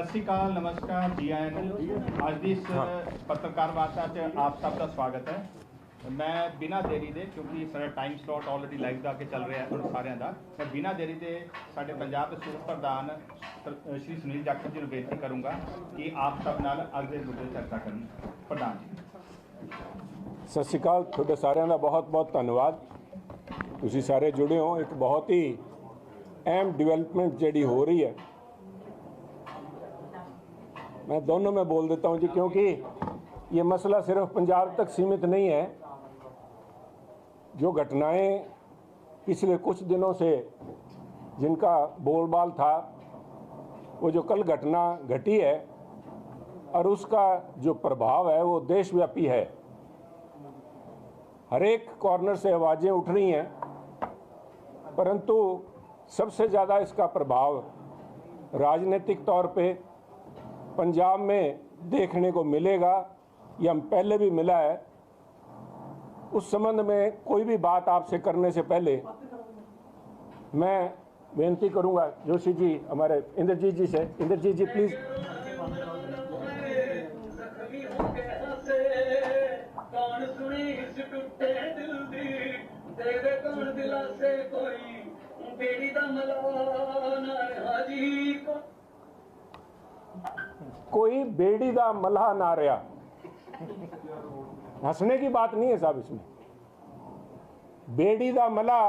सत श्री अकाल, नमस्कार जी आया ਨੂੰ ਅੱਜ ਦੀ ਇਸ ਪੱਤਰਕਾਰ ਵਾਰਤਾ 'ਚ ਆਪ ਸਭ ਦਾ ਸਵਾਗਤ ਹੈ। ਮੈਂ ਬਿਨਾਂ ਦੇਰੀ ਦੇ, ਕਿਉਂਕਿ ਸਾਡਾ ਟਾਈਮ ਸਲੋਟ ਆਲਰੇਡੀ ਲਾਈਵ ਦਾ ਕੇ ਚੱਲ ਰਿਹਾ ਹੈ ਤੁਹਾਡੇ ਸਾਰਿਆਂ ਦਾ, ਮੈਂ ਬਿਨਾਂ ਦੇਰੀ ਦੇ ਸਾਡੇ ਪੰਜਾਬ ਦੇ ਸੂਬਾ ਪ੍ਰਧਾਨ ਸ਼੍ਰੀ ਸੁਨੀਲ ਜਾਖੜ ਜੀ ਨੂੰ ਬੇਨਤੀ ਕਰੂੰਗਾ ਕਿ ਆਪ ਸਭ ਨਾਲ ਅੱਜ ਦੇ ਮੁੱਦੇ ਚਰਚਾ ਕਰਨ। ਪ੍ਰਧਾਨ ਜੀ। ਸਤਿ ਸ਼੍ਰੀ ਅਕਾਲ, ਤੁਹਾਡੇ ਸਾਰਿਆਂ ਦਾ ਬਹੁਤ ਬਹੁਤ ਧੰਨਵਾਦ। ਤੁਸੀਂ ਸਾਰੇ जुड़े हो। एक बहुत ही अहम डिवेलपमेंट जी हो रही है, मैं दोनों में बोल देता हूं जी, क्योंकि ये मसला सिर्फ पंजाब तक सीमित नहीं है। जो घटनाएं पिछले कुछ दिनों से जिनका बोलबाल था, वो जो कल घटना घटी है और उसका जो प्रभाव है वो देशव्यापी है। हर एक कॉर्नर से आवाज़ें उठ रही हैं, परंतु सबसे ज़्यादा इसका प्रभाव राजनीतिक तौर पे पंजाब में देखने को मिलेगा। ये हम पहले भी मिला है। उस संबंध में कोई भी बात आपसे करने से पहले मैं बेनती करूंगा जोशी जी, हमारे इंद्रजीत जी से। इंद्रजीत जी प्लीज़। कोई बेड़ी दा मलाह ना रहा। हंसने की बात नहीं है साहब इसमें। बेड़ी दा मलाह,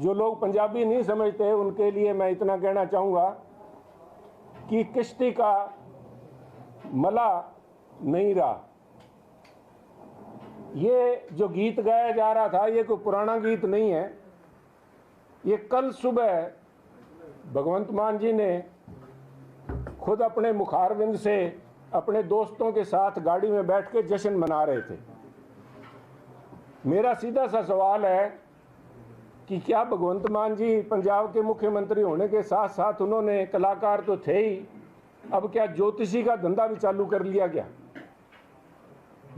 जो लोग पंजाबी नहीं समझते उनके लिए मैं इतना कहना चाहूँगा कि किश्ती का मलाह नहीं रहा। ये जो गीत गाया जा रहा था, ये कोई पुराना गीत नहीं है। ये कल सुबह भगवंत मान जी ने खुद अपने मुखारविंद से अपने दोस्तों के साथ गाड़ी में बैठ के जश्न मना रहे थे। मेरा सीधा सा सवाल है कि क्या भगवंत मान जी पंजाब के मुख्यमंत्री होने के साथ साथ उन्होंने, कलाकार तो थे ही, अब क्या ज्योतिषी का धंधा भी चालू कर लिया क्या?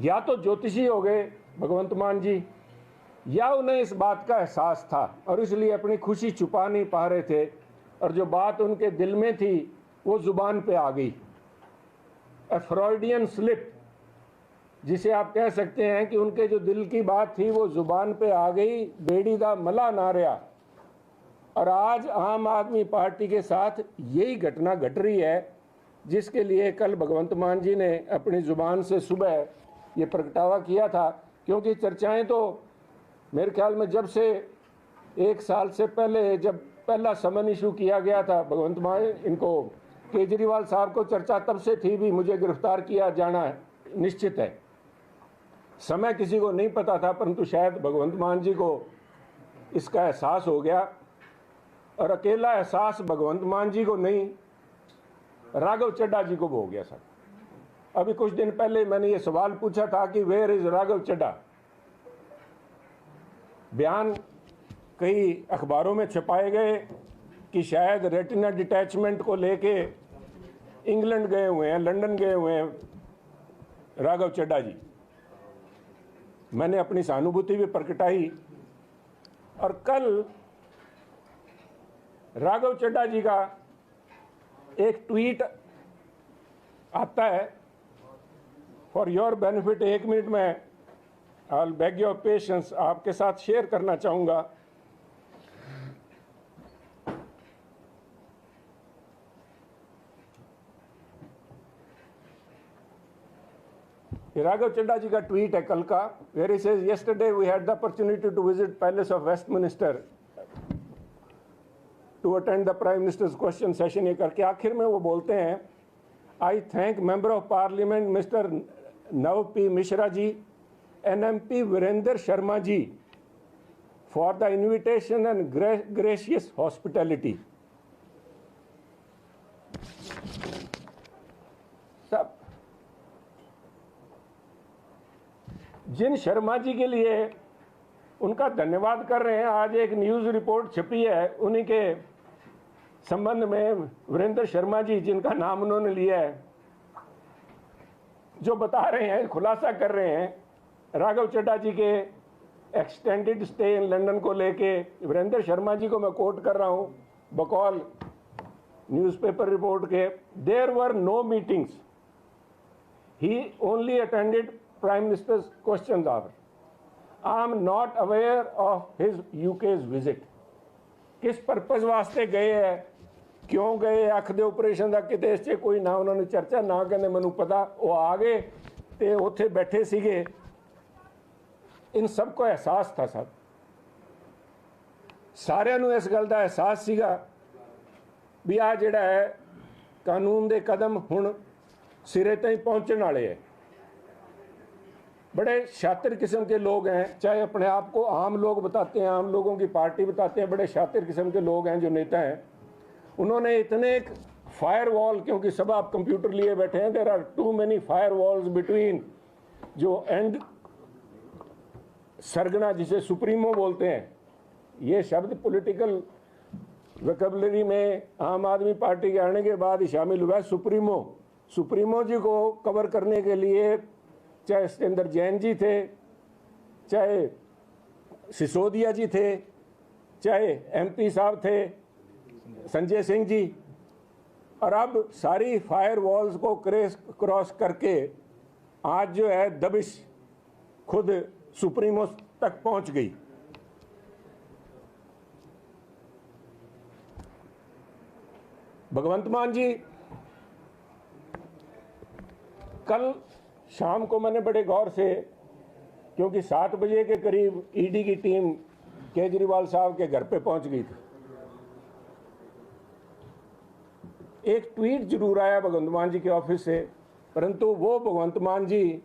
या तो ज्योतिषी हो गए भगवंत मान जी, या उन्हें इस बात का एहसास था और इसलिए अपनी खुशी छुपा नहीं पा रहे थे, और जो बात उनके दिल में थी वो ज़ुबान पे आ गई। ए फ्रॉइडियन स्लिप, जिसे आप कह सकते हैं कि उनके जो दिल की बात थी वो ज़ुबान पे आ गई। बेड़ी दा मला ना रहा। और आज आम आदमी पार्टी के साथ यही घटना घट रही है, जिसके लिए कल भगवंत मान जी ने अपनी ज़ुबान से सुबह ये प्रगटावा किया था। क्योंकि चर्चाएं तो मेरे ख्याल में जब से 1 साल से पहले, जब पहला समन इशू किया गया था भगवंत मान इनको, केजरीवाल साहब को चर्चा तब से थी भी मुझे गिरफ्तार किया जाना निश्चित है। समय किसी को नहीं पता था, परंतु शायद भगवंत मान जी को इसका एहसास हो गया। और अकेला एहसास भगवंत मान जी को नहीं, राघव चड्ढा जी को भी हो गया सर। अभी कुछ दिन पहले मैंने ये सवाल पूछा था कि वेयर इज राघव चड्ढा। बयान कई अखबारों में छपाए गए कि शायद रेटिना डिटैचमेंट को लेके इंग्लैंड गए हुए हैं, लंदन गए हुए हैं राघव चड्ढा जी। मैंने अपनी सहानुभूति भी प्रकटाई। और कल राघव चड्ढा जी का एक ट्वीट आता है। फॉर योर बेनिफिट 1 मिनट में I will bag your patience, आपके साथ शेयर करना चाहूँगा। राघव चड्ढा जी का ट्वीट है कल का, where he says yesterday we had the opportunity to visit Palace of Westminster to attend the prime minister's question session. ये करके आखिर में वो बोलते हैं, I thank member of parliament mister Nav P Mishra ji and MP Virendra Sharma ji for the invitation and gracious hospitality. सब जिन शर्मा जी के लिए उनका धन्यवाद कर रहे हैं, आज एक न्यूज़ रिपोर्ट छपी है उन्हीं के संबंध में, वीरेंद्र शर्मा जी जिनका नाम उन्होंने लिया है, जो बता रहे हैं, खुलासा कर रहे हैं राघव चड्ढा जी के एक्सटेंडेड स्टे इन लंदन को लेके। वीरेंद्र शर्मा जी को मैं कोट कर रहा हूँ बकौल न्यूज़पेपर रिपोर्ट के, there were no meetings, he only attended prime minister's question hour, I am not aware of his UK's visit. किस पर्पज वास्ते गए है, क्यों गए, अख दे ऑपरेशन का किते इस च कोई ना उन्होंने चर्चा, ना कहने मैनू पता, वो आ गए तो उत्थे बैठे सीगे। इन सब को एहसास था, सब सारिਆਂ ਨੂੰ इस गल का एहसास सीगा भी आ जिहड़ा है कानून के कदम हुण सिरे तक पहुँचने वाले है। बड़े शातिर किस्म के लोग हैं, चाहे अपने आप को आम लोग बताते हैं, आम लोगों की पार्टी बताते हैं, बड़े शातिर किस्म के लोग हैं जो नेता हैं। उन्होंने इतने एक फायर वॉल, क्योंकि सब आप कंप्यूटर लिए बैठे हैं, there are too many firewalls between जो एंड सरगना जिसे सुप्रीमो बोलते हैं, ये शब्द पॉलिटिकल वोकैबुलरी में आम आदमी पार्टी के आने के बाद ही शामिल हुआ है। सुप्रीमो, सुप्रीमो जी को कवर करने के लिए चाहे सत्येंद्र जैन जी थे, चाहे सिसोदिया जी थे, चाहे एमपी साहब थे संजय सिंह जी, और अब सारी फायर वॉल्स को क्रॉस करके आज जो है दबिश खुद सुप्रीमो तक पहुंच गई। भगवंत मान जी, कल शाम को मैंने बड़े गौर से, क्योंकि 7 बजे के करीब ईडी की टीम केजरीवाल साहब के घर पे पहुंच गई थी, एक ट्वीट जरूर आया भगवंत मान जी के ऑफिस से, परंतु वो भगवंत मान जी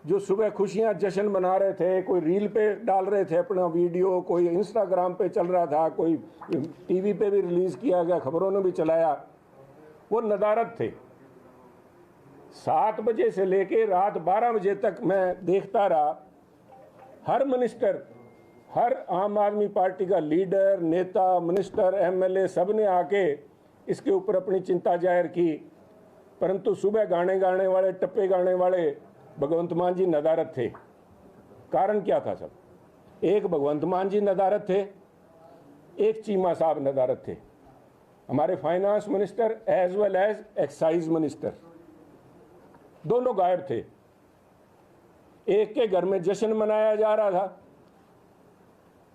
जो सुबह खुशियां जश्न मना रहे थे, कोई रील पे डाल रहे थे अपना वीडियो, कोई इंस्टाग्राम पे चल रहा था, कोई टीवी पे भी रिलीज किया गया, खबरों ने भी चलाया, वो नदारत थे। 7 बजे से लेके रात 12 बजे तक मैं देखता रहा, हर मिनिस्टर, हर आम आदमी पार्टी का लीडर, नेता, मिनिस्टर, एमएलए, सब ने आके इसके ऊपर अपनी चिंता जाहिर की, परंतु सुबह गाने गाने वाले, टप्पे गाने वाले भगवंत मान जी नदारत थे। कारण क्या था सब? एक भगवंत मान जी नदारत थे, एक चीमा साहब नदारत थे, हमारे finance minister as well as excise minister, दोनों गायब थे। एक के घर में जश्न मनाया जा रहा था,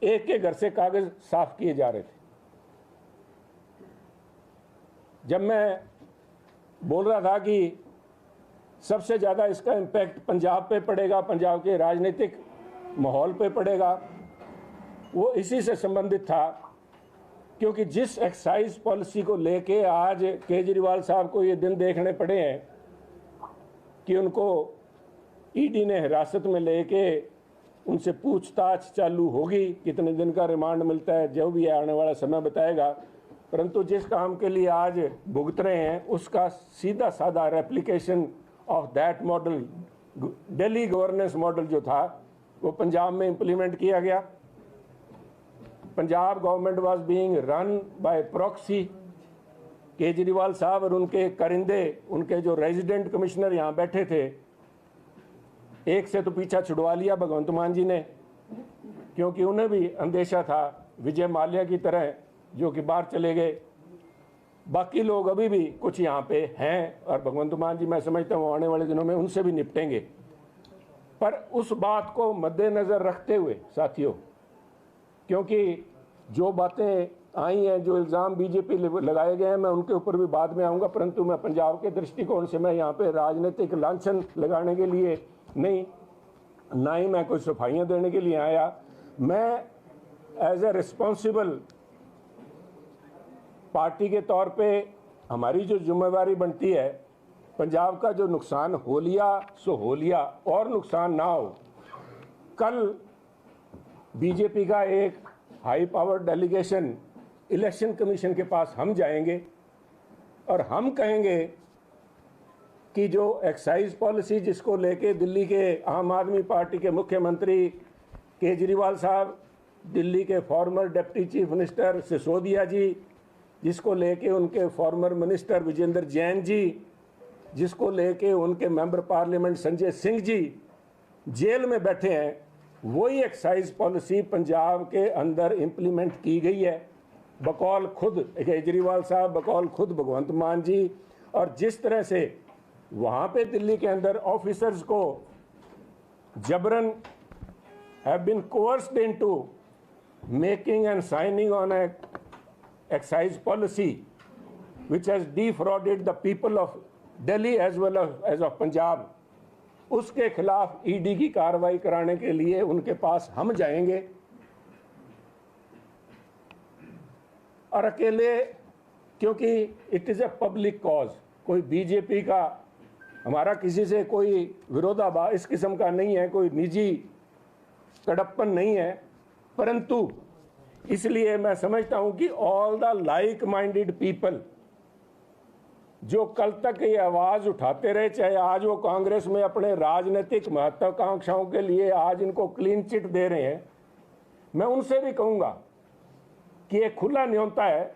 एक के घर से कागज साफ किए जा रहे थे। जब मैं बोल रहा था कि सबसे ज़्यादा इसका इम्पैक्ट पंजाब पे पड़ेगा, पंजाब के राजनीतिक माहौल पे पड़ेगा, वो इसी से संबंधित था, क्योंकि जिस एक्साइज पॉलिसी को लेके आज केजरीवाल साहब को ये दिन देखने पड़े हैं कि उनको ईडी ने हिरासत में लेके उनसे पूछताछ चालू होगी, कितने दिन का रिमांड मिलता है जो भी आने वाला समय बताएगा, परंतु जिस काम के लिए आज भुगत रहे हैं उसका सीधा साधा replication of that model, Delhi governance model जो था, वो पंजाब में इंप्लीमेंट किया गया। Punjab government was being run by proxy. Kejriwal साहब और उनके करिंदे, उनके जो रेजिडेंट कमिश्नर यहाँ बैठे थे, एक से तो पीछा छुड़वा लिया भगवंत मान जी ने, क्योंकि उन्हें भी अंदेशा था विजय माल्या की तरह जो कि बाहर चले गए। बाकी लोग अभी भी कुछ यहाँ पे हैं और भगवंत मान जी मैं समझता हूँ आने वाले दिनों में उनसे भी निपटेंगे। पर उस बात को मद्देनज़र रखते हुए साथियों, क्योंकि जो बातें आई हैं, जो इल्ज़ाम बीजेपी लगाए गए हैं, मैं उनके ऊपर भी बाद में आऊँगा, परंतु मैं पंजाब के दृष्टिकोण से मैं यहाँ पे राजनीतिक लांछन लगाने के लिए नहीं, ना ही मैं कोई सफाइयाँ देने के लिए आया। मैं एज ए रिस्पॉन्सिबल पार्टी के तौर पे हमारी जो जिम्मेवारी बनती है, पंजाब का जो नुकसान हो लिया सो हो लिया, और नुकसान ना हो। कल बीजेपी का एक high power delegation election commission के पास हम जाएंगे और हम कहेंगे कि जो एक्साइज पॉलिसी जिसको लेके दिल्ली के आम आदमी पार्टी के मुख्यमंत्री केजरीवाल साहब, दिल्ली के former deputy chief minister Sisodia ji, जिसको लेके उनके फॉर्मर मिनिस्टर विजेंद्र जैन जी, जिसको लेके उनके member parliament Sanjay Singh ji jail में बैठे हैं, वही एक्साइज पॉलिसी पंजाब के अंदर इम्प्लीमेंट की गई है। बकौल खुद केजरीवाल साहब, बकौल खुद भगवंत मान जी, और जिस तरह से वहाँ पे दिल्ली के अंदर ऑफिसर्स को जबरन have been coerced into making and signing on a excise policy which has defrauded the people of Delhi as well as of Punjab, उसके खिलाफ ईडी की कार्रवाई कराने के लिए उनके पास हम जाएंगे। और अकेले, क्योंकि it is a public cause, कोई बीजेपी का हमारा किसी से कोई विरोधाभास इस किस्म का नहीं है, कोई निजी कड़प्पन नहीं है, परंतु इसलिए मैं समझता हूं कि all the like minded people जो कल तक ये आवाज़ उठाते रहे, चाहे आज वो कांग्रेस में अपने राजनीतिक महत्वाकांक्षाओं के लिए आज इनको क्लीन चिट दे रहे हैं, मैं उनसे भी कहूँगा कि ये खुला न्योता है,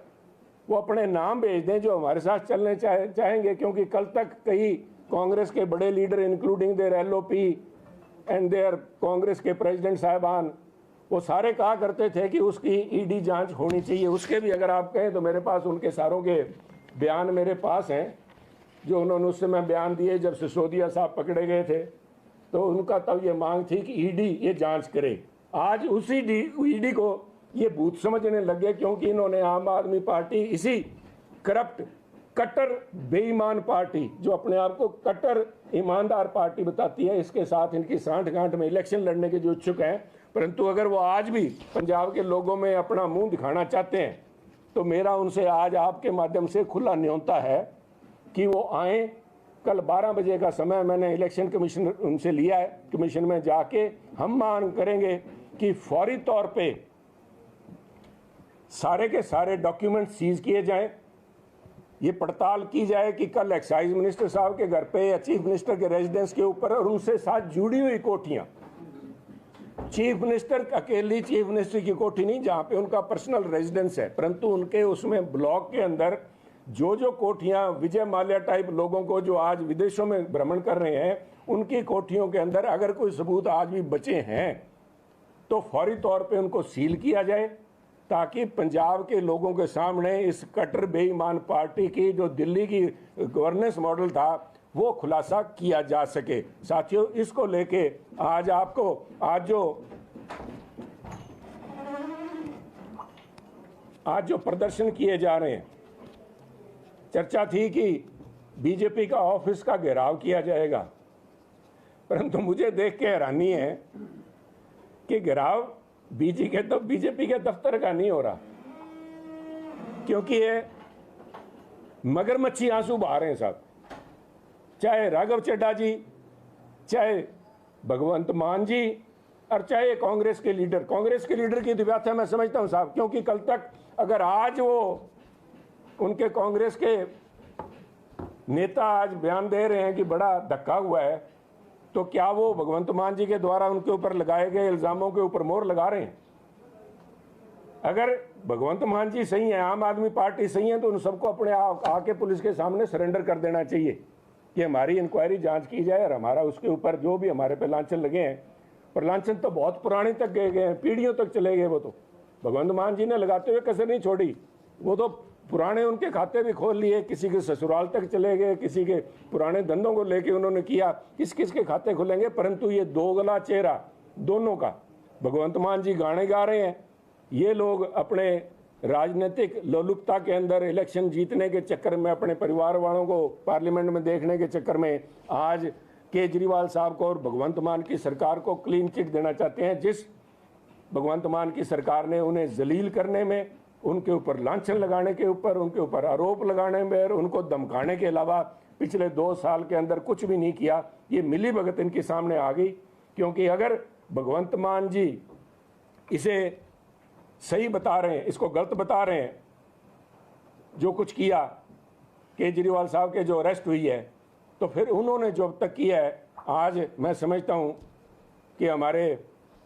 वो अपने नाम भेज दें जो हमारे साथ चलने चाहेंगे। क्योंकि कल तक कई कांग्रेस के बड़े leader including their LOP and their Congress के प्रेसिडेंट साहिबान, वो सारे कहा करते थे कि उसकी ईडी जांच होनी चाहिए। उसके भी अगर आप कहें तो मेरे पास उनके सारों के बयान मेरे पास हैं, जो उन्होंने उस समय बयान दिए जब सिसोदिया साहब पकड़े गए थे, तो उनका तब ये मांग थी कि ईडी ये जांच करे। आज उसी ईडी को ये भूत समझने लगे, क्योंकि इन्होंने आम आदमी पार्टी, इसी करप्ट कट्टर बेईमान पार्टी जो अपने आप को कट्टर ईमानदार पार्टी बताती है, इसके साथ इनकी सांठ गांठ में इलेक्शन लड़ने के जो इच्छुक हैं, परंतु अगर वो आज भी पंजाब के लोगों में अपना मुंह दिखाना चाहते हैं तो मेरा उनसे आज आपके माध्यम से खुला न्योता है कि वो आएँ। कल 12 बजे का समय मैंने इलेक्शन कमीशन उनसे लिया है, कमीशन में जाके हम मांग करेंगे कि फौरी तौर पे सारे के सारे डॉक्यूमेंट सीज किए जाएं, ये पड़ताल की जाए कि कल एक्साइज मिनिस्टर साहब के घर पे या चीफ मिनिस्टर के रेजिडेंस के ऊपर और उनसे साथ जुड़ी हुई कोठियां, चीफ मिनिस्टर अकेली चीफ मिनिस्टर की कोठी नहीं जहां पे उनका पर्सनल रेजिडेंस है, परंतु उनके उसमें ब्लॉक के अंदर जो कोठियां विजय माल्या टाइप लोगों को जो आज विदेशों में भ्रमण कर रहे हैं, उनकी कोठियों के अंदर अगर कोई सबूत आज भी बचे हैं तो फौरी तौर पे उनको सील किया जाए, ताकि पंजाब के लोगों के सामने इस कट्टर बेईमान पार्टी की जो दिल्ली की गवर्नेंस मॉडल था वो खुलासा किया जा सके। साथियों, इसको लेके आज जो प्रदर्शन किए जा रहे हैं, चर्चा थी कि बीजेपी का ऑफिस का घेराव किया जाएगा, परंतु मुझे देख के हैरानी है कि घेराव बीजेपी के दफ्तर का नहीं हो रहा, क्योंकि ये मगरमच्छी आंसू बहा रहे हैं साहब। चाहे राघव चड्ढा जी, चाहे भगवंत मान जी और चाहे कांग्रेस के लीडर की व्याख्या मैं समझता हूं साहब, क्योंकि कल तक अगर आज वो उनके कांग्रेस के नेता आज बयान दे रहे हैं कि बड़ा धक्का हुआ है, तो क्या वो भगवंत मान जी के द्वारा उनके ऊपर लगाए गए इल्जामों के ऊपर मोहर लगा रहे हैं? अगर भगवंत मान जी सही है, आम आदमी पार्टी सही है, तो उन सबको अपने आके पुलिस के सामने सरेंडर कर देना चाहिए कि हमारी इंक्वायरी जांच की जाए और हमारा उसके ऊपर जो भी हमारे पे लांछन लगे हैं, और लांछन तो बहुत पुराने तक गए हैं, पीढ़ियों तक चले गए। वो तो भगवंत मान जी ने लगाते हुए कसर नहीं छोड़ी, वो तो पुराने उनके खाते भी खोल लिए, किसी के ससुराल तक चले गए, किसी के पुराने धंधों को लेके उन्होंने किया, किस किस के खाते खुलेंगे। परंतु ये दोगला चेहरा दोनों का, भगवंत मान जी गाने गा रहे हैं, ये लोग अपने राजनीतिक लोलुपता के अंदर इलेक्शन जीतने के चक्कर में, अपने परिवार वालों को पार्लियामेंट में देखने के चक्कर में आज केजरीवाल साहब को और भगवंत मान की सरकार को क्लीन चिट देना चाहते हैं। जिस भगवंत मान की सरकार ने उन्हें जलील करने में, उनके ऊपर लांछन लगाने के ऊपर, उनके ऊपर आरोप लगाने में और उनको धमकाने के अलावा पिछले 2 साल के अंदर कुछ भी नहीं किया, ये मिली भगत इनके सामने आ गई। क्योंकि अगर भगवंत मान जी इसे सही बता रहे हैं, इसको गलत बता रहे हैं, जो कुछ किया केजरीवाल साहब के जो अरेस्ट हुई है, तो फिर उन्होंने जो अब तक किया है, आज मैं समझता हूं कि हमारे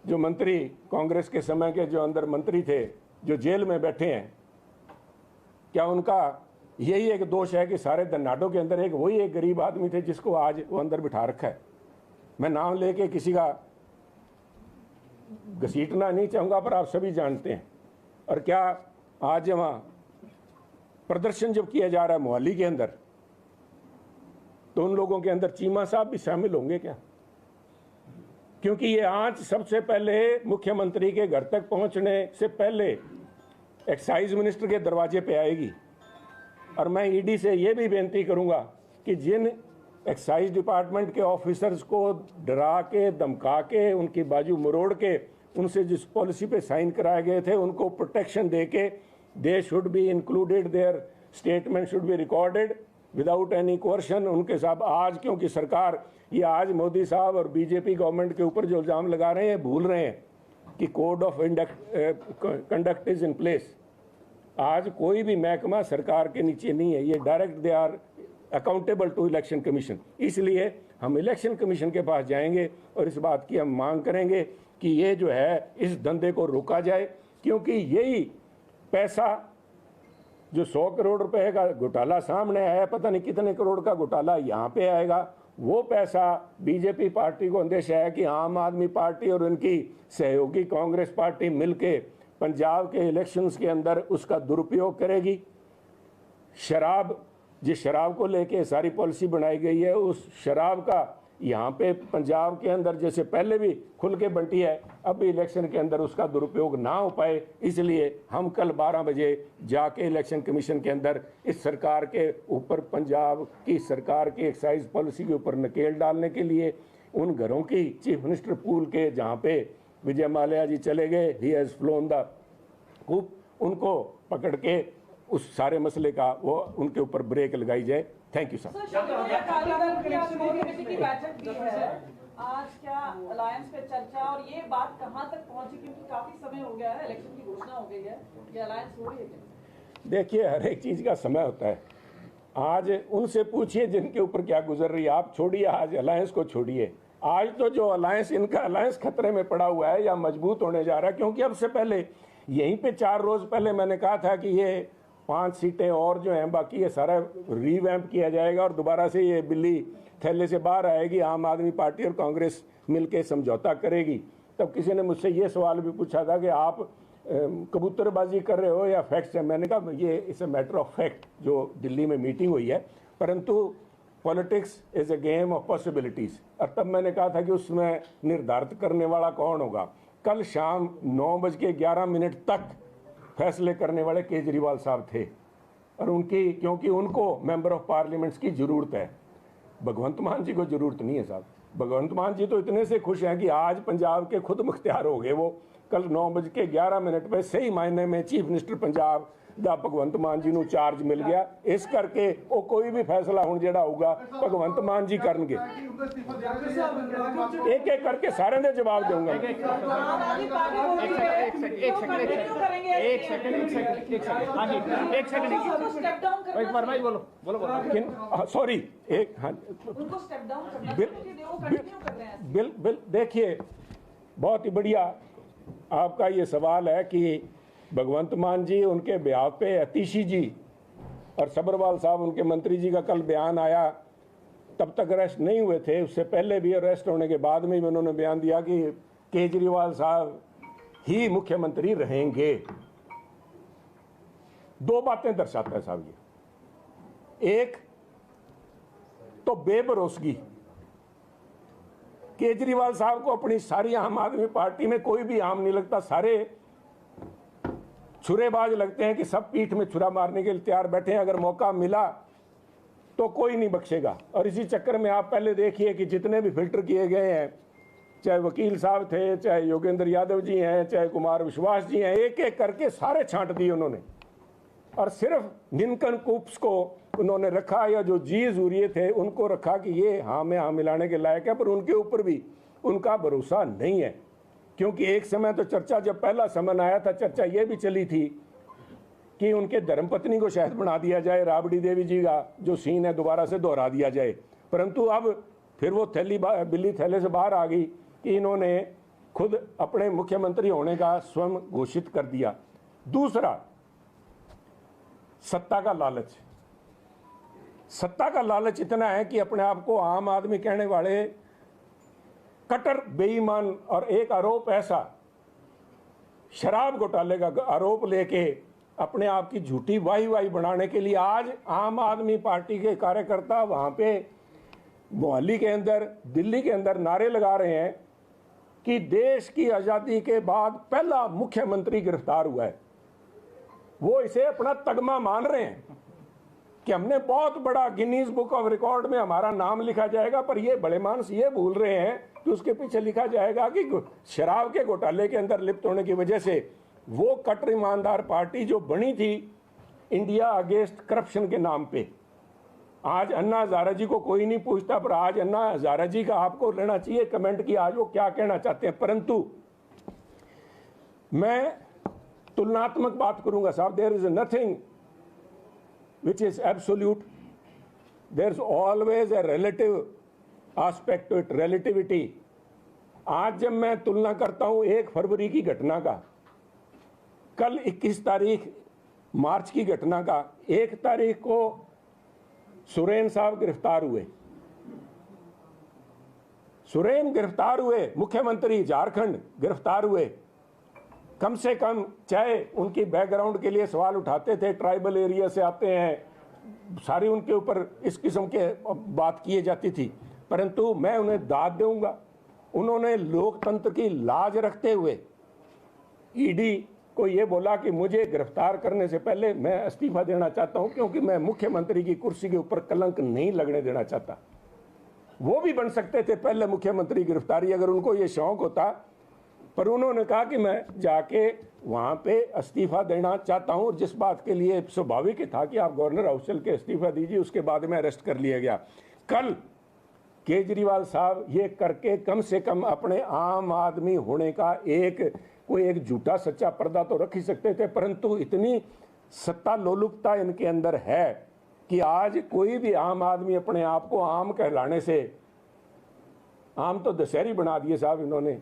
जो मंत्री कांग्रेस के समय के जो अंदर मंत्री थे जो जेल में बैठे हैं, क्या उनका यही एक दोष है कि सारे धन्नाडों के अंदर वही एक गरीब आदमी थे जिसको आज वो अंदर बिठा रखा है? मैं नाम लेके किसी का घसीटना नहीं चाहूँगा, पर आप सभी जानते हैं। और क्या आज वहाँ प्रदर्शन जब किया जा रहा है मोहाली के अंदर, तो उन लोगों के अंदर चीमा साहब भी शामिल होंगे क्या? क्योंकि ये आंच सबसे पहले मुख्यमंत्री के घर तक पहुंचने से पहले एक्साइज मिनिस्टर के दरवाजे पे आएगी। और मैं ईडी से ये भी बेनती करूंगा कि जिन एक्साइज डिपार्टमेंट के ऑफिसर्स को डरा के, धमका के, उनकी बाजू मरोड़ के उनसे जिस पॉलिसी पे साइन कराए गए थे, उनको प्रोटेक्शन दे के they should be included, their statement should be recorded without any coercion. उनके साथ आज, क्योंकि सरकार ये आज मोदी साहब और बीजेपी गवर्नमेंट के ऊपर जो इल्ज़ाम लगा रहे हैं, भूल रहे हैं कि code of conduct is in place. आज कोई भी महकमा सरकार के नीचे नहीं है, ये direct they are accountable to election commission. इसलिए हम इलेक्शन कमीशन के पास जाएंगे और इस बात की हम मांग करेंगे कि ये जो है इस धंधे को रोका जाए, क्योंकि यही पैसा जो 100 करोड़ रुपए का घोटाला सामने आया, पता नहीं कितने करोड़ का घोटाला यहाँ पे आएगा, वो पैसा बीजेपी पार्टी को अंदेशा है कि आम आदमी पार्टी और उनकी सहयोगी कांग्रेस पार्टी मिलके पंजाब के इलेक्शंस के अंदर उसका दुरुपयोग करेगी। शराब, जिस शराब को लेके सारी पॉलिसी बनाई गई है, उस शराब का यहाँ पे पंजाब के अंदर जैसे पहले भी खुल के बंटी है, अब भी इलेक्शन के अंदर उसका दुरुपयोग ना हो पाए, इसलिए हम कल 12 बजे जाके इलेक्शन कमीशन के अंदर इस सरकार के ऊपर, पंजाब की सरकार की एक्साइज पॉलिसी के ऊपर नकेल डालने के लिए उन घरों की चीफ मिनिस्टर पूल के जहाँ पे विजय माल्या जी चले गए, he has flown the coop, उनको पकड़ के उस सारे मसले का वो उनके ऊपर ब्रेक लगाई जाए। Thank you sir. आज क्या अलायंस पे चर्चा और ये बात कहां तक पहुंची, क्योंकि काफी समय हो गया है, इलेक्शन की घोषणा हो गई है, ये अलायंस हो रही है क्या? देखिए, हर एक चीज का समय होता है। आज उनसे पूछिए जिनके ऊपर क्या गुजर रही है, आप छोड़िए आज अलायंस को, छोड़िए। आज तो जो अलायंस, इनका अलायंस खतरे में पड़ा हुआ है या मजबूत होने जा रहा है, क्योंकि अब से पहले यहीं पे 4 रोज पहले मैंने कहा था कि ये 5 सीटें और जो हैं बाकी, ये सारा रीवैम्प किया जाएगा और दोबारा से ये बिल्ली थैले से बाहर आएगी, आम आदमी पार्टी और कांग्रेस मिलके समझौता करेगी। तब किसी ने मुझसे ये सवाल भी पूछा था कि आप कबूतरबाजी कर रहे हो या फैक्ट्स है। मैंने कहा ये it's a matter of fact, जो दिल्ली में मीटिंग हुई है, परंतु politics is a game of possibilities. और तब मैंने कहा था कि उसमें निर्धारित करने वाला कौन होगा। कल शाम 9:11 तक फैसले करने वाले केजरीवाल साहब थे, और उनकी, क्योंकि उनको मेंबर ऑफ पार्लियामेंट्स की ज़रूरत है, भगवंत मान जी को ज़रूरत नहीं है साहब। भगवंत मान जी तो इतने से खुश हैं कि आज पंजाब के खुद मुख्तियार हो गए। वो कल 9:11 पे सही मायने में चीफ मिनिस्टर पंजाब ਦਾ ਭਗਵੰਤ ਮਾਨ ਜੀ ਨੂੰ ਚਾਰਜ ਮਿਲ ਗਿਆ। ਇਸ ਕਰਕੇ ਉਹ ਕੋਈ ਵੀ ਫੈਸਲਾ ਹੁਣ ਜਿਹੜਾ ਹੋਊਗਾ ਭਗਵੰਤ ਮਾਨ ਜੀ ਕਰਨਗੇ। एक एक करके सारे ने जवाब दूंगा। सॉरी, एक, हाँ, बिल देखिए, बहुत ही बढ़िया आपका ये सवाल है कि भगवंत मान जी, उनके ब्याह पे अतीशी जी और सब्रवाल साहब, उनके मंत्री जी का कल बयान आया, तब तक अरेस्ट नहीं हुए थे, उससे पहले भी अरेस्ट होने के बाद में भी उन्होंने बयान दिया कि केजरीवाल साहब ही मुख्यमंत्री रहेंगे। 2 बातें दर्शाता है साहब ये। एक तो बेभरोसगी, केजरीवाल साहब को अपनी सारी आम आदमी पार्टी में कोई भी आम नहीं लगता, सारे छुरेबाज लगते हैं कि सब पीठ में छुरा मारने के लिए तैयार बैठे हैं, अगर मौका मिला तो कोई नहीं बख्शेगा। और इसी चक्कर में आप पहले देखिए कि जितने भी फिल्टर किए गए हैं, चाहे वकील साहब थे, चाहे योगेंद्र यादव जी हैं, चाहे कुमार विश्वास जी हैं, एक एक करके सारे छांट दिए उन्होंने, और सिर्फ निनकनकूप्स को उन्होंने रखा, या जो जी जूरिये थे उनको रखा कि ये हाँ में हाँ मिलाने के लायक है, पर उनके ऊपर भी उनका भरोसा नहीं है। क्योंकि एक समय तो चर्चा, जब पहला समन आया था, चर्चा ये भी चली थी कि उनके धर्मपत्नी को शायद बना दिया जाए, राबड़ी देवी जी का जो सीन है दोबारा से दोहरा दिया जाए, परंतु अब फिर वो बिल्ली थैले से बाहर आ गई कि इन्होंने खुद अपने मुख्यमंत्री होने का स्वयं घोषित कर दिया। दूसरा, सत्ता का लालच। सत्ता का लालच इतना है कि अपने आप को आम आदमी कहने वाले कट्टर बेईमान, और एक आरोप ऐसा, शराब घोटाले का आरोप लेके अपने आप की झूठी वाही बनाने के लिए आज आम आदमी पार्टी के कार्यकर्ता वहाँ पे मोहाली के अंदर, दिल्ली के अंदर नारे लगा रहे हैं कि देश की आज़ादी के बाद पहला मुख्यमंत्री गिरफ्तार हुआ है। वो इसे अपना तगमा मान रहे हैं कि हमने बहुत बड़ा गिनीज बुक ऑफ रिकॉर्ड में हमारा नाम लिखा जाएगा, पर ये बड़े मानस ये भूल रहे हैं कि उसके पीछे लिखा जाएगा कि शराब के घोटाले के अंदर लिप्त होने की वजह से वो कट्टर ईमानदार पार्टी जो बनी थी इंडिया अगेंस्ट करप्शन के नाम पे, आज अन्ना हजारा जी को कोई नहीं पूछता, पर आज अन्ना हजारा जी का आपको लेना चाहिए कमेंट कि आज वो क्या कहना चाहते हैं। परंतु मैं तुलनात्मक बात करूंगा साहब, there is nothing which is absolute, there's always a relative aspect to it, relativity। आज जब मैं तुलना करता हूं 1 फरवरी की घटना का, कल 21 तारीख मार्च की घटना का, 1 तारीख को सुरेन साहब गिरफ्तार हुए, सुरेन गिरफ्तार हुए, मुख्यमंत्री झारखंड गिरफ्तार हुए। कम से कम चाहे उनकी बैकग्राउंड के लिए सवाल उठाते थे, ट्राइबल एरिया से आते हैं, सारी उनके ऊपर इस किस्म के बात किए जाती थी, परंतु मैं उन्हें दाद दूंगा, उन्होंने लोकतंत्र की लाज रखते हुए ईडी को ये बोला कि मुझे गिरफ्तार करने से पहले मैं इस्तीफा देना चाहता हूं क्योंकि मैं मुख्यमंत्री की कुर्सी के ऊपर कलंक नहीं लगने देना चाहता। वो भी बन सकते थे पहले मुख्यमंत्री गिरफ्तारी अगर उनको ये शौक होता, पर उन्होंने कहा कि मैं जाके वहाँ पे इस्तीफा देना चाहता हूँ, जिस बात के लिए स्वाभाविक था कि आप गवर्नर हाउस चल के इस्तीफा दीजिए। उसके बाद में अरेस्ट कर लिया गया। कल केजरीवाल साहब ये करके कम से कम अपने आम आदमी होने का कोई एक झूठा सच्चा पर्दा तो रख ही सकते थे, परंतु इतनी सत्ता लोलुपता इनके अंदर है कि आज कोई भी आम आदमी अपने आप को आम कहलाने से, आम तो दशहरी बना दिए साहब इन्होंने,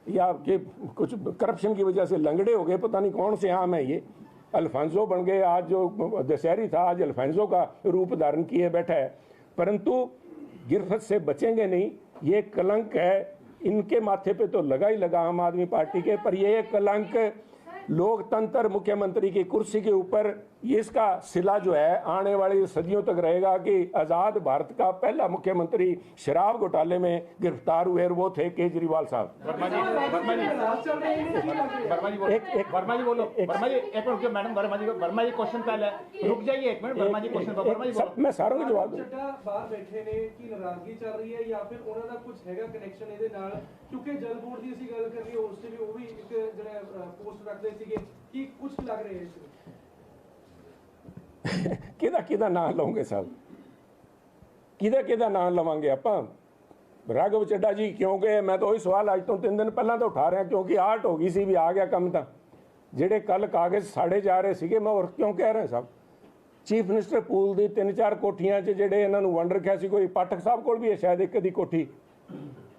या कि कुछ करप्शन की वजह से लंगड़े हो गए, पता नहीं कौन से आम है ये, अल्फांसो बन गए। आज जो दशहरी था आज अल्फांसो का रूप धारण किए बैठा है, परंतु गिरफ्त से बचेंगे नहीं। ये कलंक है, इनके माथे पे तो लगा ही लगा आम आदमी पार्टी के, पर ये कलंक लोकतंत्र मुख्यमंत्री की कुर्सी के ऊपर इसका सिला जो है आने वाली सदियों तक रहेगा कि आज़ाद भारत का पहला मुख्यमंत्री शराब घोटाले में गिरफ्तार हुए और वो थे केजरीवाल साहब। वर्मा जी क्वेश्चन पहले रुक जाइए 1 मिनट। वर्मा जी क्वेश्चन मैं सारों के जवाब बाहर बैठे ने की नाराजगी चल रही है या फिर उन्हों का कुछ हैगा कनेक्शन ਇਹਦੇ ਨਾਲ, क्योंकि जल बोर्ड की ਅਸੀਂ ਗੱਲ ਕਰੀਏ ਉਸ ਤੇ ਵੀ ਉਹ ਵੀ ਇੱਕ ਜਿਹੜਾ ਪੋਸਟ ਰੱਖਦੇ ਸੀਗੇ ਕਿ ਕੁਝ ਲੱਗ ਰਿਹਾ ਹੈ ਕਿਹਦਾ ਨਾਂ ਲਵਾਂਗੇ ਸਾਹਿਬ, ਕਿਹਦਾ ਨਾਂ ਲਵਾਂਗੇ ਆਪਾਂ। ਰਾਘਵ ਚੱਡਾ ਜੀ ਕਿਉਂ ਗਏ, ਮੈਂ ਤਾਂ ਉਹੀ ਸਵਾਲ ਅੱਜ ਤੋਂ 3 ਦਿਨ ਪਹਿਲਾਂ ਤੋਂ ਉਠਾ ਰਿਹਾ, ਕਿਉਂਕਿ ਆਰਟ ਹੋ ਗਈ ਸੀ ਵੀ ਆ ਗਿਆ ਕੰਮ। ਤਾਂ ਜਿਹੜੇ ਕੱਲ ਕਾਗਜ਼ ਸਾੜੇ ਜਾ ਰਹੇ ਸੀਗੇ, ਮੈਂ ਹੋਰ ਕਿਉਂ ਕਹਿ ਰਿਹਾ ਸਾਹਿਬ, ਚੀਫ ਮਿਨਿਸਟਰ ਪੂਲ ਦੀ 3-4 ਕੋਠੀਆਂ 'ਚ ਜਿਹੜੇ ਇਹਨਾਂ ਨੂੰ ਵੰਡ ਰੱਖਿਆ ਸੀ, ਕੋਈ ਪਾਠਕ ਸਾਹਿਬ ਕੋਲ ਵੀ ਹੈ ਸ਼ਾਇਦ ਇੱਕ ਦੀ ਕੋਠੀ,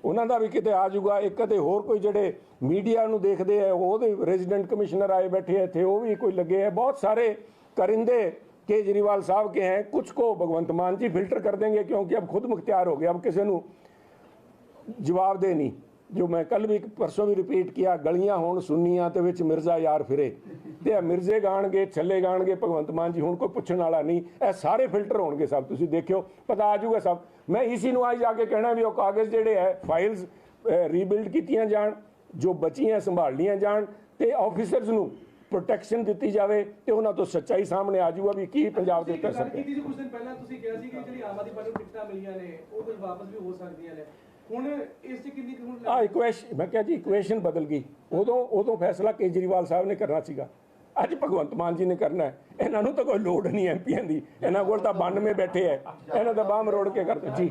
ਉਹਨਾਂ ਦਾ ਵੀ ਕਿਤੇ ਆ ਜਾਊਗਾ। ਇੱਕ ਤੇ ਹੋਰ ਕੋਈ ਜਿਹੜੇ ਮੀਡੀਆ ਨੂੰ ਦੇਖਦੇ ਆ ਉਹਦੇ ਰੈਜ਼ੀਡੈਂਟ ਕਮਿਸ਼ਨਰ ਆਏ बैठे हैं थे, वो भी कोई लगे हैं। बहुत सारे करिंदे केजरीवाल साहब के हैं, कुछ को भगवंत मान जी फिल्टर कर देंगे क्योंकि अब खुद मुख्तियार हो गया, अब किसी को जवाब दे नहीं। जो मैं कल भी परसों भी रिपीट किया, गलियां होण सुन्नियां ते विच मिर्जा यार फिरे, ते मिर्जे गाणगे छले गाणगे भगवंत मान जी हुण कोई पुछण वाला नहीं। ਇਹ ਸਾਰੇ ਫਿਲਟਰ ਹੋਣਗੇ साहब, तुसीं देखियो पता आ जाऊगा साहब। मैं इसी ਨੂੰ आज जाके कहना भी वो कागज़ ਜਿਹੜੇ है फाइल्स रीबिल्ड कीतियां जाण, जो बचियां संभाल लियां जाण, ते ऑफिसर्स ਨੂੰ प्रोटेक्शन ਦਿੱਤੀ ਜਾਵੇ ਤੇ ਉਹਨਾਂ ਤੋਂ ਸੱਚਾਈ ਸਾਹਮਣੇ ਆ ਜਾਊਗਾ ਵੀ ਕੀ ਪੰਜਾਬ ਦੇ ਉੱਤੇ ਅਸਰ ਹੈ। ਕੁਝ ਦਿਨ ਪਹਿਲਾਂ ਤੁਸੀਂ ਕਿਹਾ ਸੀ ਕਿ ਜਿਹੜੀ ਆਮ ਆਦਮੀ ਪਾਰਟੀ ਨੂੰ ਟਿਕਟਾਂ ਮਿਲੀਆਂ ਨੇ ਉਹ ਕੁਝ ਵਾਪਸ ਵੀ ਹੋ ਸਕਦੀਆਂ ਨੇ, ਹੁਣ ਇਸ ਤੇ ਕਿੰਨੀ ਹੁਣ ਇਕੁਏਸ਼ਨ, ਮੈਂ ਕਿਹਾ ਜੀ ਇਕੁਏਸ਼ਨ ਬਦਲ ਗਈ। ਉਦੋਂ ਫੈਸਲਾ ਕੇਜਰੀਵਾਲ ਸਾਹਿਬ ਨੇ ਕਰਨਾ ਸੀਗਾ, ਅੱਜ ਭਗਵੰਤ ਮਾਨ ਜੀ ਨੇ ਕਰਨਾ ਹੈ। ਇਹਨਾਂ ਨੂੰ ਤਾਂ ਕੋਈ ਲੋੜ ਨਹੀਂ ਐਮਪੀਆਂ ਦੀ, ਇਹਨਾਂ ਕੋਲ ਤਾਂ 92 ਬੈਠੇ ਹੈ, ਇਹਨਾਂ ਦਾ ਬਾਹ ਮਰੋੜ ਕੇ ਕਰਦੇ ਜੀ।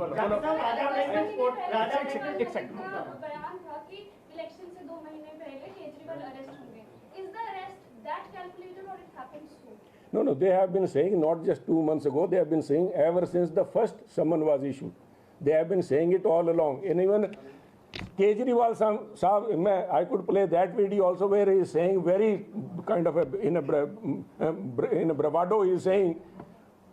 No, they have been saying not just 2 months ago, they have been saying ever since the first summon was issued. They have been saying it all along. And even Kejriwal Sahab, I could play that video also where he is saying very kind of in a bravado, he is saying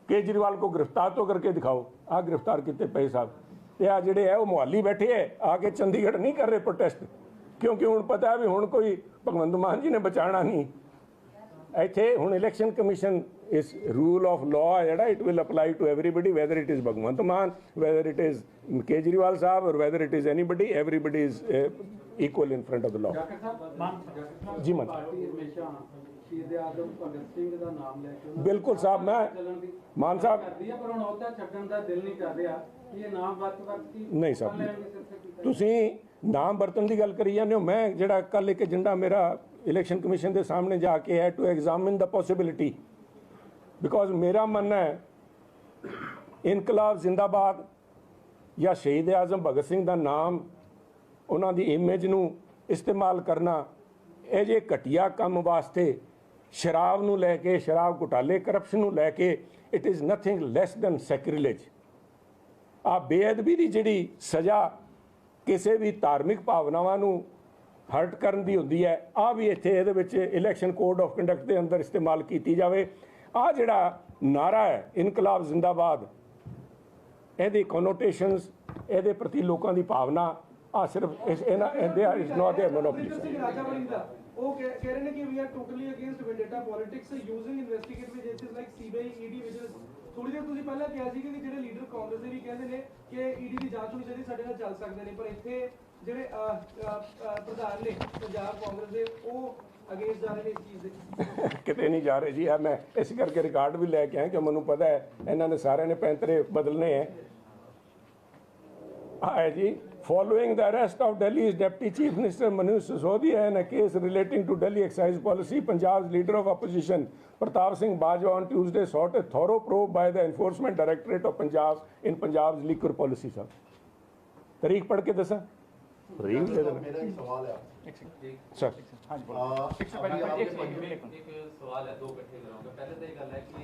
Kejriwal को गिरफ्तार तो करके दिखाओ। आ गिरफ्तार कितने पे साहब, ये आ जिहड़े है वो मोहाली बैठे है, आके चंडीगढ़ नहीं कर रहे प्रोटेस्ट, क्योंकि हुण पता है भी हुण कोई भगवंत मान जी ने बचाना नहीं। ਇੱਥੇ ਹੁਣ ਇਲੈਕਸ਼ਨ ਕਮਿਸ਼ਨ ਇਸ ਰੂਲ ਆਫ ਲਾਅ ਜਿਹੜਾ it will apply to everybody whether it is Bhagwant Mann, whether it is Kejriwal ਸਾਹਿਬ, ਔਰ whether it is anybody, everybody is equal in front of the law. ਜੀ ਮਨ ਪਾਰਟੀ ਹਮੇਸ਼ਾ ਸ਼ਹੀਦ ਆਜ਼ਮ ਭਗਤ ਸਿੰਘ ਦਾ ਨਾਮ ਲੈ ਕੇ ਬਿਲਕੁਲ ਸਾਹਿਬ, ਮੈਂ ਮਾਨ ਸਾਹਿਬ ਕਰਦੀ ਹੈ, ਪਰ ਹੁਣ ਉਹਦਾ ਛੱਡਣ ਦਾ ਦਿਲ ਨਹੀਂ ਕਰ ਰਿਹਾ ਕਿ ਇਹ ਨਾਮ ਵਰਤ ਕੀ ਨਹੀਂ ਸਾਹਿਬ, ਤੁਸੀਂ ਨਾਮ ਵਰਤਣ ਦੀ ਗੱਲ ਕਰੀ ਜਾਂਦੇ ਹੋ। ਮੈਂ ਜਿਹੜਾ ਕੱਲ ਇੱਕ ਏਜੰਡਾ ਮੇਰਾ ਇਲੈਕਸ਼ਨ ਕਮਿਸ਼ਨ ਦੇ ਸਾਹਮਣੇ ਜਾ ਕੇ ਹੈ to examine the possibility, because ਮੇਰਾ ਮੰਨਣਾ ਹੈ ਇਨਕਲਾਬ ਜ਼ਿੰਦਾਬਾਦ ਜਾਂ ਸ਼ਹੀਦ ਆਜ਼ਮ ਭਗਤ ਸਿੰਘ ਦਾ ਨਾਮ, ਉਹਨਾਂ ਦੀ ਇਮੇਜ ਨੂੰ ਇਸਤੇਮਾਲ ਕਰਨਾ ਇਹ ਜੇ ਘਟੀਆ ਕੰਮ ਵਾਸਤੇ, ਸ਼ਰਾਬ ਨੂੰ ਲੈ ਕੇ, ਸ਼ਰਾਬ ਘੁਟਾਲੇ, ਕਰਪਸ਼ਨ ਨੂੰ ਲੈ ਕੇ, it is nothing less than sacrilege. ਆ ਬੇਅਦਬੀ ਦੀ ਜਿਹੜੀ ਸਜ਼ਾ ਕਿਸੇ ਵੀ ਧਾਰਮਿਕ ਭਾਵਨਾਵਾਂ ਨੂੰ ਹਰਟ ਕਰਨ ਦੀ ਹੁੰਦੀ ਹੈ, ਆ ਵੀ ਇੱਥੇ ਇਹਦੇ ਵਿੱਚ ਇਲੈਕਸ਼ਨ ਕੋਡ ਆਫ ਕੰਡਕਟ ਦੇ ਅੰਦਰ ਇਸਤੇਮਾਲ ਕੀਤੀ ਜਾਵੇ। ਆ ਜਿਹੜਾ ਨਾਰਾ ਹੈ ਇਨਕਲਾਬ ਜ਼ਿੰਦਾਬਾਦ, ਇਹਦੀ ਕੋਨੋਟੇਸ਼ਨਸ, ਇਹਦੇ ਪ੍ਰਤੀ ਲੋਕਾਂ ਦੀ ਭਾਵਨਾ, ਆ ਸਿਰਫ ਇਜ਼ ਨੋਟ ਦੇਅਰ ਮੋਨੋਪੋਲੀ। ਉਹ ਕਹਿ ਰਹੇ ਨੇ ਕਿ we are totally against vendetta politics using investigative agencies like CBI, ED, vigilance. ਥੋੜੀ ਦੇਰ ਤੁਸੀਂ ਪਹਿਲਾਂ ਕਿਹਾ ਸੀ ਕਿ ਜਿਹੜੇ ਲੀਡਰ ਕਾਂਗਰਸ ਦੇ ਵੀ ਕਹਿੰਦੇ ਨੇ ਕਿ ਈਡੀ ਦੀ ਜਾਂਚ ਹੋਣੀ ਚਾਹੀਦੀ, ਸਾਡੇ ਨਾਲ ਚੱਲ ਸਕਦੇ ਨੇ, ਪਰ ਇੱਥੇ ਜਿਹੜੇ ਪ੍ਰਧਾਨ ਨੇ ਪੰਜਾਬ ਕਾਂਗਰਸ ਦੇ, ਉਹ ਅਗੇਂਸਟ ਜਾ ਰਹੇ ਨੇ ਇਸ ਚੀਜ਼ ਦੇ। ਕਿਤੇ ਨਹੀਂ ਜਾ ਰਹੇ ਜੀ। ਮੈਂ ਇਸ ਕਰਕੇ ਰਿਕਾਰਡ ਵੀ ਲੈ ਕੇ ਆਇਆ ਕਿ ਮੈਨੂੰ ਪਤਾ ਹੈ ਇਹਨਾਂ ਨੇ ਸਾਰਿਆਂ ਨੇ ਪੈਂਤਰੇ ਬਦਲਨੇ ਹੈ। ਹੈ ਜੀ, following the arrest of Delhi's Deputy Chief Minister Manish Sisodia in a case relating to Delhi excise policy, Punjab's leader of opposition Pratap Singh Bajwa on Tuesday sought a thorough probe by the Enforcement Directorate of Punjab in Punjab's liquor policy. Sir, तारीख पढ़ के दसा मेरा एक सवाल है sir. हाँ जी बोलो। एक सवाल है, दो इकट्ठे कराऊंगा। पहले तो ये गल है कि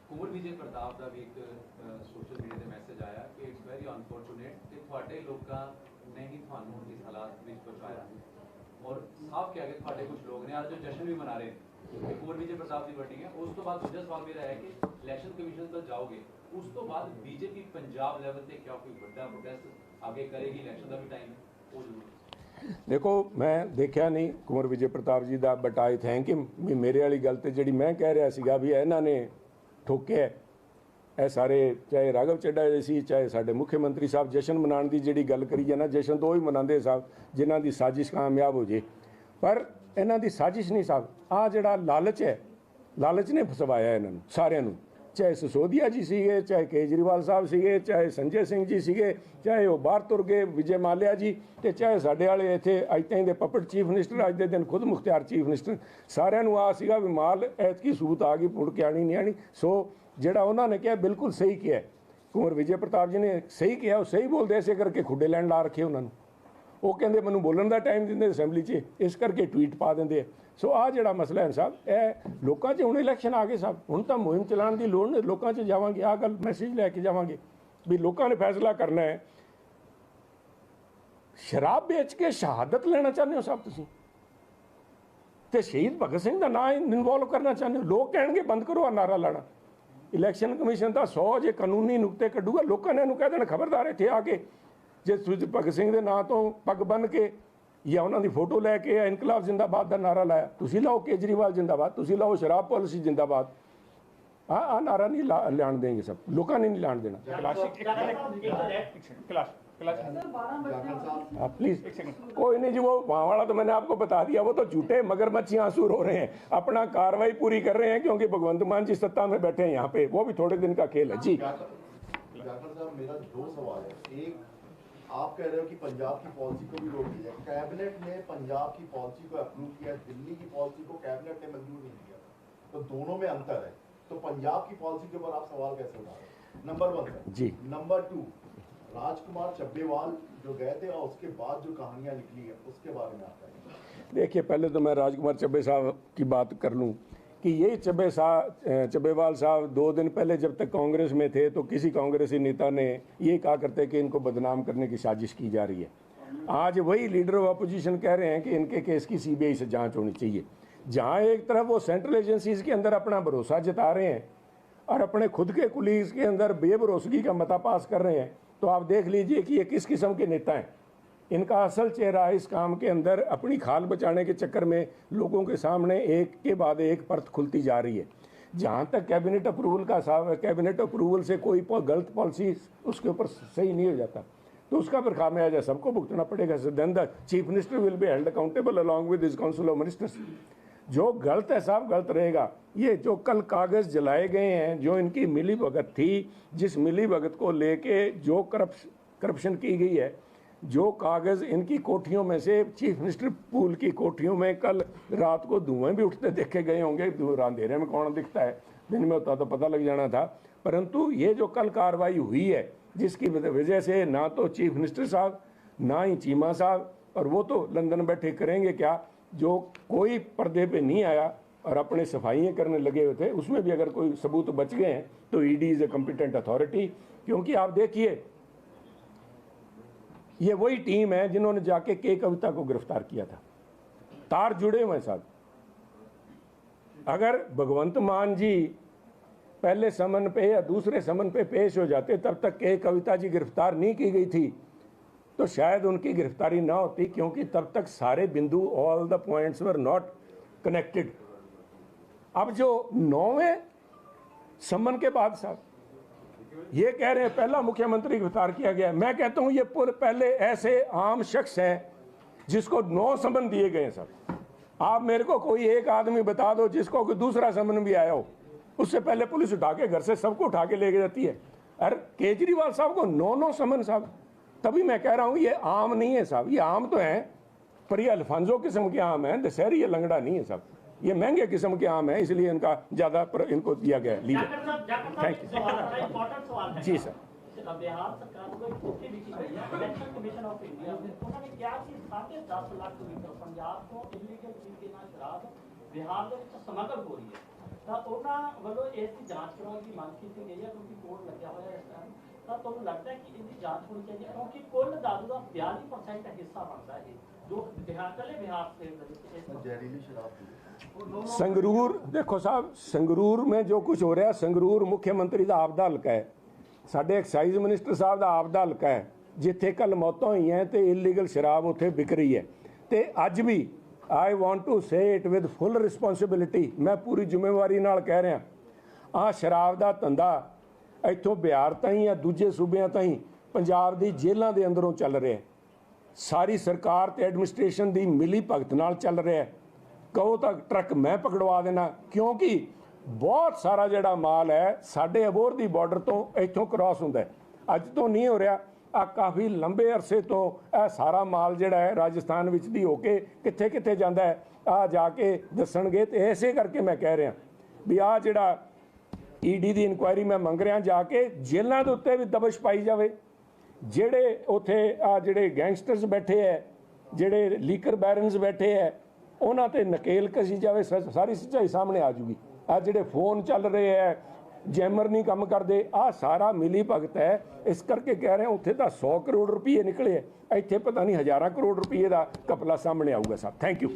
कुंवर विजय प्रताप का भी एक सोशल मीडिया ਤੇ ਮੈਸੇਜ ਆਇਆ ਕਿ ਇਟਸ ਵੈਰੀ ਅਨਫੋਰਚੂਨੇਟ ਕਿ ਤੁਹਾਡੇ ਲੋਕਾਂ ਨੇ ਹੀ ਤੁਹਾਨੂੰ ਇਸ ਹਾਲਾਤ ਵਿੱਚ ਪਹੁੰਚਾਇਆ, ਔਰ ਸਾਫ਼ ਕਿਹਾ ਕਿ ਤੁਹਾਡੇ ਕੁਝ ਲੋਕ ਨੇ ਅੱਜ ਜੋ ਜਸ਼ਨ ਵੀ ਮਨਾ ਰਹੇ ਨੇ ਕੁंवर विजय प्रताप ਦੀ ਵਰਡਿੰਗ ਹੈ। ਉਸ ਤੋਂ ਬਾਅਦ ਦੂਜਾ ਸਵਾਲ ਮੇਰਾ ਹੈ ਕਿ ਇਲੈਕਸ਼ਨ ਕਮਿਸ਼ਨ ਤੱਕ ਜਾਓਗੇ, ਉਸ ਤੋਂ ਬਾਅਦ ਬੀਜੇਪੀ ਪੰਜਾਬ ਲੈਵਲ ਤੇ ਕਿਆ ਕੋਈ ਵੱਡਾ ਪ੍ਰੋਟੈਸਟ ਅੱਗੇ ਕਰੇਗੀ? ਇਲੈਕਸ਼ਨ ਦਾ ਵੀ ਟਾਈਮ ਹੈ, ਉਹ ਜ਼ਰੂਰ। ਦੇਖੋ, ਮੈਂ ਦੇਖਿਆ ਨਹੀਂ ਕੁंवर ਵਿਜੇ ਪ੍ਰਤਾਪ ਜੀ ਦਾ, ਬਟ ਆਈ ਥੈਂਕ ਹਿਮ ਵੀ ਮੇਰੇ ਵਾਲੀ ਗੱਲ ਤੇ ਜਿਹੜੀ ਮੈਂ ਕਹਿ ਰਿਹਾ ਸੀਗਾ ਵੀ ਇਹਨਾਂ ਨੇ ਠੋਕਿਆ ਇਹ ਸਾਰੇ, ਚਾਹੇ ਰਾਘਵ ਚੱਡਾ ਜੀ ਸੀ, ਚਾਹੇ ਸਾਡੇ ਮੁੱਖ ਮੰਤਰੀ ਸਾਹਿਬ, ਜਸ਼ਨ ਮਨਾਉਣ ਦੀ ਜਿਹੜੀ ਗੱਲ ਕਰੀ ਜਾਣਾ, ਜਸ਼ਨ ਤੋਂ ਹੀ ਮਨਾਉਂਦੇ ਸਾਹਿਬ ਜਿਨ੍ਹਾਂ ਦੀ ਸਾਜ਼ਿਸ਼ ਕਾਮਯਾਬ ਹੋ ਜੇ, ਪਰ ਇਹਨਾਂ ਦੀ ਸਾਜ਼ਿਸ਼ ਨਹੀਂ ਸਾਹਿਬ। ਆ ਜਿਹੜਾ ਲਾਲਚ ਹੈ, ਲਾਲਚ ਨੇ ਫਸਵਾਇਆ ਇਹਨਾਂ ਨੂੰ ਸਾਰਿਆਂ ਨੂੰ, ਚਾਹੇ ਸਿਸੋਦੀਆ ਜੀ ਸੀਗੇ, ਚਾਹੇ ਕੇਜਰੀਵਾਲ ਸਾਹਿਬ ਸੀਗੇ, ਚਾਹੇ ਸੰਜੇ ਸਿੰਘ ਜੀ ਸੀਗੇ, ਚਾਹੇ ਉਹ ਬਾਹਰ ਤੁਰ ਗਏ ਵਿਜੇ ਮਾਲਿਆ ਜੀ, ਤੇ ਚਾਹੇ ਸਾਡੇ ਵਾਲੇ ਇੱਥੇ ਅੱਜ ਤਾਈਂ ਦੇ ਪਪਟ ਚੀਫ ਮਿਨਿਸਟਰ, ਅੱਜ ਦੇ ਦਿਨ ਖੁਦ ਮੁਖਤਿਆਰ ਚੀਫ ਮਿਨਿਸਟਰ, ਸਾਰਿਆਂ ਨੂੰ ਆ ਸੀਗਾ ਵੀ ਮਾਲ ਐਤਕੀ ਸੂਤ ਆ ਗਈ, ਮੁੜ ਕੇ ਆਣੀ ਨਹੀਂ ਆਣੀ। ਸੋ ਜਿਹੜਾ ਉਹਨਾਂ ਨੇ ਕਿਹਾ ਬਿਲਕੁਲ ਸਹੀ ਕਿਹਾ, ਕੁंवर ਵਿਜੇ ਪ੍ਰਤਾਪ ਜੀ ਨੇ ਸਹੀ ਕਿਹਾ, ਉਹ ਸਹੀ ਬੋਲਦੇ, ਇਸੇ ਕਰਕੇ ਖੁੱਡੇ ਲੈਣ ਲਾ ਰੱਖੇ ਉਹਨਾਂ ਨੂੰ। ਉਹ ਕਹਿੰਦੇ ਮੈਨੂੰ ਬੋਲਣ ਦਾ ਟਾਈਮ ਦਿੰਦੇ ਅਸੈਂਬਲੀ 'ਚ, ਇਸ ਕਰਕੇ ਟਵੀਟ ਪਾ ਦਿੰਦੇ ਆ। ਸੋ ਆ ਜਿਹੜਾ ਮਸਲਾ ਹੈ ਸਾਹਿਬ, ਇਹ ਲੋਕਾਂ 'ਚ ਹੁਣ ਇਲੈਕਸ਼ਨ ਆ ਗਏ ਸਾਹਿਬ, ਹੁਣ ਤਾਂ ਮੁਹਿੰਮ ਚਲਾਉਣ ਦੀ ਲੋੜ ਨਹੀਂ, ਲੋਕਾਂ 'ਚ ਜਾਵਾਂਗੇ, ਆਹ ਗੱਲ ਮੈਸੇਜ ਲੈ ਕੇ ਜਾਵਾਂਗੇ ਵੀ ਲੋਕਾਂ ਨੇ ਫੈਸਲਾ ਕਰਨਾ ਹੈ। ਸ਼ਰਾਬ ਵੇਚ ਕੇ ਸ਼ਹਾਦਤ ਲੈਣਾ ਚਾਹੁੰਦੇ ਹੋ ਸਾਹਿਬ ਤੁਸੀਂ, ਤੇ ਸ਼ਹੀਦ ਭਗਤ ਸਿੰਘ ਦਾ ਨਾਂ ਇਨਵੋਲਵ ਕਰਨਾ ਚਾਹੁੰਦੇ ਹੋ। ਲੋਕ ਕਹਿਣਗੇ ਬੰਦ ਕਰੋ ਆ ਨਾਰਾ ਲਾਣਾ। ਇਲੈਕਸ਼ਨ ਕਮਿਸ਼ਨ ਤਾਂ 100 ਜੇ ਕਾਨੂੰਨੀ ਨੁਕਤੇ ਕੱਢੂਗਾ, ਲੋਕਾਂ ਨੇ ਇਹਨੂੰ ਕਹਿ ਦੇਣਾ ਖਬਰਦਾਰ ਇੱਥੇ ਆ ਕੇ ਜੇ ਤੁਸੀਂ ਭਗਤ ਸਿੰਘ ਦੇ ਨਾਂ ਤੋਂ ਪੱਗ ਬੰਨ੍ਹ ਕੇ ਜਾਂ ਉਹਨਾਂ ਦੀ ਫੋਟੋ ਲੈ ਕੇ ਇਨਕਲਾਬ ਜ਼ਿੰਦਾਬਾਦ ਦਾ ਨਾਰਾ ਲਾਇਆ, ਤੁਸੀਂ ਲਾਓ ਕੇਜਰੀਵਾਲ ਜ਼ਿੰਦਾਬਾਦ, ਤੁਸੀਂ ਲਾਓ ਸ਼ਰਾਬ ਪਾਲਿਸੀ ਜ਼ਿੰਦਾਬਾਦ। ਆ ਨਾਰਾ ਨਹੀਂ ਲਿਆਣ ਦੇਂਗੇ ਸਭ, ਲੋਕਾਂ ਨੇ ਨਹੀਂ ਲਾਣ ਦੇਣਾ। प्लीज कोई नहीं जी, वो वहाँ वाला तो मैंने आपको बता दिया, वो तो झूठे मगरमच्छी आंसू रो रहे हैं, अपना कार्रवाई पूरी कर रहे हैं क्योंकि भगवंत मान जी सत्ता में बैठे हैं यहाँ पे, वो भी थोड़े दिन का खेल है जी। जाखड़ साहब, मेरा दो सवाल है। एक, आप कह रहे हो कि पंजाब की पॉलिसी को भी रोक दिया, कैबिनेट ने पंजाब की पॉलिसी को अप्रूव किया, दिल्ली की पॉलिसी को कैबिनेट ने मंजूर नहीं किया, तो दोनों में अंतर है, तो पंजाब की पॉलिसी के ऊपर आप सवाल कैसे उठा रहे हैं? नंबर 1 जी। नंबर 2, राजकुमार चब्बेवाल जो गए थे और उसके बाद जो कहानियां निकली है उसके बारे में आप कहें। देखिए, पहले तो मैं राजकुमार चब्बे साहब की बात कर लूँ कि ये चब्बेवाल साहब 2 दिन पहले जब तक कांग्रेस में थे तो किसी कांग्रेसी नेता ने ये कहा करते कि इनको बदनाम करने की साजिश की जा रही है। आज वही लीडर ऑफ अपोजिशन कह रहे हैं कि इनके केस की सीबीआई से जांच होनी चाहिए। जहाँ एक तरफ वो सेंट्रल एजेंसीज के अंदर अपना भरोसा जता रहे हैं और अपने खुद के कुलीग्स के अंदर बेभरोसगी का मता पास कर रहे हैं, तो आप देख लीजिए कि ये किस किस्म के नेता हैं। इनका असल चेहरा इस काम के अंदर अपनी खाल बचाने के चक्कर में लोगों के सामने एक के बाद एक परत खुलती जा रही है। जहाँ तक कैबिनेट अप्रूवल का साहब है, कैबिनेट अप्रूवल से कोई गलत पॉलिसी उसके ऊपर सही नहीं हो जाता तो उसका फिर खामियाजा सबको भुगतना पड़ेगा। Then the chief minister will be held accountable along with his council of ministers. जो गलत है साहब गलत रहेगा। ये जो कल कागज़ जलाए गए हैं, जो इनकी मिली भगत थी, जिस मिली भगत को लेके जो करप्शन की गई है, जो कागज़ इनकी कोठियों में से चीफ मिनिस्टर पूल की कोठियों में कल रात को धुएं भी उठते देखे गए होंगे। अंधेरे में कौन दिखता है, दिन में होता तो पता लग जाना था। परंतु ये जो कल कार्रवाई हुई है जिसकी वजह से ना तो चीफ मिनिस्टर साहब ना ही चीमा साहब, और वो तो लंदन बैठे करेंगे क्या, जो कोई पर्दे पे नहीं आया और अपने सफाइयाँ करने लगे हुए थे, उसमें भी अगर कोई सबूत बच गए हैं तो ED is a competent authority. क्योंकि आप देखिए ये वही टीम है जिन्होंने जाके के कविता को गिरफ्तार किया था। तार जुड़े हुए हैं साहब। अगर भगवंत मान जी पहले समन पे या दूसरे समन पे पेश हो जाते तब तक के कविता जी गिरफ्तार नहीं की गई थी तो शायद उनकी गिरफ्तारी ना होती, क्योंकि तब तक सारे बिंदु all the points were not connected. अब जो 9वें समन के बाद साहब ये कह रहे हैं पहला मुख्यमंत्री गिरफ्तार किया गया। मैं कहता हूं ये पहले ऐसे आम शख्स हैं जिसको 9 समन दिए गए हैं साहब। आप मेरे को कोई एक आदमी बता दो जिसको कोई दूसरा समन भी आया हो, उससे पहले पुलिस उठा के घर से सबको उठा के ले जाती है। अरे केजरीवाल साहब को 9 समन साहब। तभी मैं कह रहा हूं ये आम नहीं है साहब। ये आम तो है पर ये अल्फांजो किस्म के आम है, दशहरी ये लंगड़ा नहीं है साहब। ये महंगे किस्म के आम है, इसलिए इनका ज़्यादा इनको दिया गया leader. Thank you ji sir. Bihar सरकार को एक चिट्ठी लिखी गई है इलेक्शन कमीशन ऑफ इंडिया में। उन्होंने क्या कि 10.5 लाख लीटर पंजाब को इलीगल चीज के नाम शराब बिहार ਦੇ ਵਿੱਚ ਸਮਗਲ ਹੋ ਰਹੀ ਹੈ ਤਾਂ ਉਹਨਾਂ ਵੱਲੋਂ ਇਸ ਦੀ ਜਾਂਚ ਕਰਾਉਣ ਦੀ ਮੰਗ ਕੀਤੀ ਗਈ ਹੈ ਕਿਉਂਕਿ ਕੋਰਟ ਲੱਗਿਆ ਹੋਇਆ ਹੈ ਇਸ ਟਾਈਮ। ਤਾਂ ਤੁਹਾਨੂੰ ਲੱਗਦਾ ਹੈ ਕਿ ਇਹਦੀ ਜਾਂਚ ਹੋਣੀ ਚਾਹੀਦੀ ਹੈ ਕਿਉਂਕਿ ਕੁੱਲ ਦਾਰੂ ਦਾ 42% ਹਿੱਸਾ ਬਣਦਾ ਹੈ ਜੋ ਬਿਹਾਰ ਕੱਲੇ ਬਿਹਾਰ ਸਟੇਟ ਦੇ ਵਿੱਚ ਇਸ ਜ਼ਹਿਰੀਲੀ ਸ਼ਰਾਬ ਪੀ संगरूर देखो साहब, संगरूर में जो कुछ हो रहा है, संगरूर मुख्यमंत्री का आपदा हल्का है, साढ़े एक्साइज मिनिस्टर साहब का आपदा हल्का है, जिथे कल मौतां हुई हैं तो इलीगल शराब उत्थे बिक रही है। तो अज भी आई वॉन्ट टू से इट विद फुल रिस्पॉन्सिबिलिटी, मैं पूरी जिम्मेवारी नाल कह रहा, आ शराब का धंधा इत्थों बिहार ताईं या दूजे सूबे ताईं पंजाब की जेलों के अंदरों चल रहा है। सारी सरकार ते एडमिनिस्ट्रेशन की मिली भगत नाल चल रहा है। कहो तक ट्रक मैं पकड़वा देना, क्योंकि बहुत सारा जिहड़ा माल है साडे अबोहर दी बॉर्डर तो इत्थों क्रॉस हुंदा है। अज तो नहीं हो रहा, आ काफ़ी लंबे अरसे तो यह सारा माल जिहड़ा है राजस्थान विच दी होके कित्थे कित्थे जांदा है, आ जाके दसणगे। तो ऐसे करके मैं कह रहा भी आ जिहड़ा ईडी दी इंक्वायरी मैं मंग रहा, जाके जेलों के उत्ते भी दबिश पाई जाए। जिहड़े उत्थे आ जिहड़े गैंगस्टर्स बैठे है, जिहड़े लीकर बैरन्स बैठे है, उन्हां ते नकेल कसी जाए, सारी सच्चाई सामने आ जूगी। आ जिहड़े फोन चल रहे हैं, जैमर नहीं काम करते, आ सारा मिली भगत है। इस करके कह रहे हैं उत्थे तो 100 करोड़ रुपये निकले, इत्थे पता नहीं हज़ारां करोड़ रुपये का घपला सामने आऊगा साहब। Thank you.